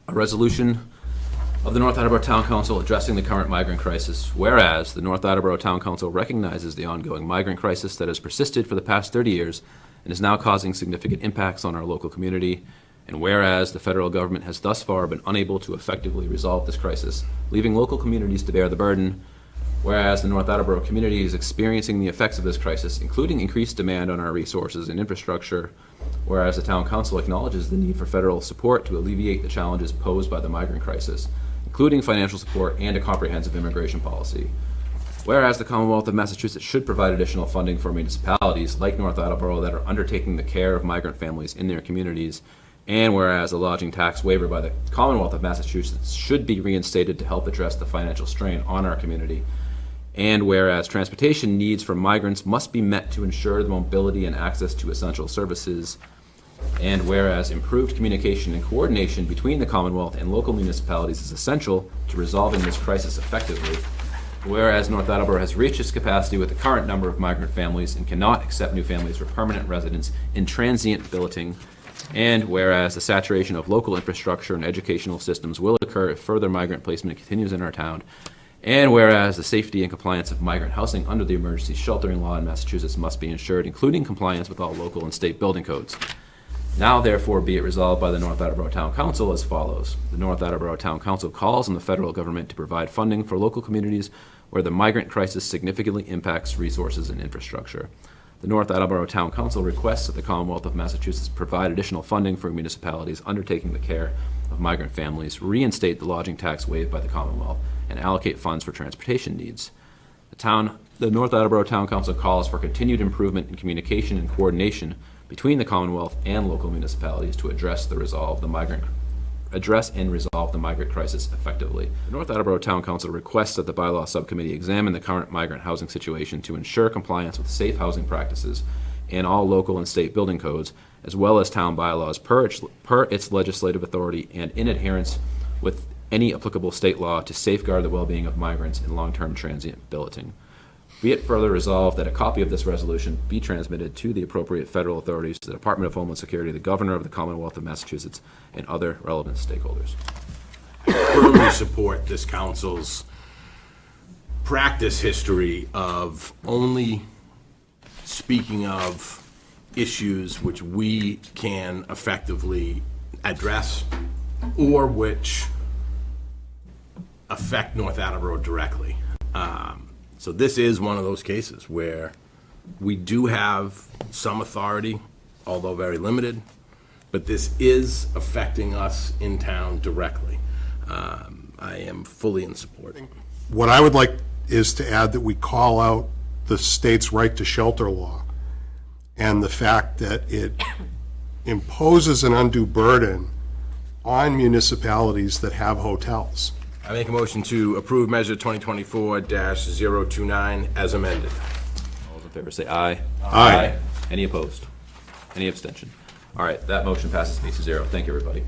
A resolution of the North Attleboro Town Council addressing the current migrant crisis. Whereas the North Attleboro Town Council recognizes the ongoing migrant crisis that has persisted for the past 30 years and is now causing significant impacts on our local community. And whereas the federal government has thus far been unable to effectively resolve this crisis, leaving local communities to bear the burden. Whereas the North Attleboro community is experiencing the effects of this crisis, including increased demand on our resources and infrastructure. Whereas the Town Council acknowledges the need for federal support to alleviate the challenges posed by the migrant crisis, including financial support and a comprehensive immigration policy. Whereas the Commonwealth of Massachusetts should provide additional funding for municipalities like North Attleboro that are undertaking the care of migrant families in their communities. And whereas a lodging tax waiver by the Commonwealth of Massachusetts should be reinstated to help address the financial strain on our community. And whereas transportation needs for migrants must be met to ensure the mobility and access to essential services. And whereas improved communication and coordination between the Commonwealth and local municipalities is essential to resolving this crisis effectively. Whereas North Attleboro has reached its capacity with the current number of migrant families and cannot accept new families for permanent residence in transient billeting. And whereas the saturation of local infrastructure and educational systems will occur if further migrant placement continues in our town. And whereas the safety and compliance of migrant housing under the emergency sheltering law in Massachusetts must be ensured, including compliance with all local and state building codes. Now, therefore, be it resolved by the North Attleboro Town Council as follows. The North Attleboro Town Council calls on the federal government to provide funding for local communities where the migrant crisis significantly impacts resources and infrastructure. The North Attleboro Town Council requests that the Commonwealth of Massachusetts provide additional funding for municipalities undertaking the care of migrant families, reinstate the lodging tax waived by the Commonwealth, and allocate funds for transportation needs. The North Attleboro Town Council calls for continued improvement in communication and coordination between the Commonwealth and local municipalities to address and resolve the migrant crisis effectively. The North Attleboro Town Council requests that the bylaw subcommittee examine the current migrant housing situation to ensure compliance with safe housing practices and all local and state building codes, as well as town bylaws per its legislative authority and in adherence with any applicable state law to safeguard the well-being of migrants in long-term transient billeting. Be it further resolved that a copy of this resolution be transmitted to the appropriate federal authorities, the Department of Homeland Security, the Governor of the Commonwealth of Massachusetts, and other relevant stakeholders. I firmly support this council's practice history of only speaking of issues which we can effectively address or which affect North Attleboro directly. So this is one of those cases where we do have some authority, although very limited, but this is affecting us in town directly. I am fully in support. What I would like is to add that we call out the state's right to shelter law and the fact that it imposes an undue burden on municipalities that have hotels. I make a motion to approve Measure 2024-029 as amended. All those in favor say aye. Aye. Any opposed? Any abstention? All right, that motion passes 8-0. Thank you, everybody.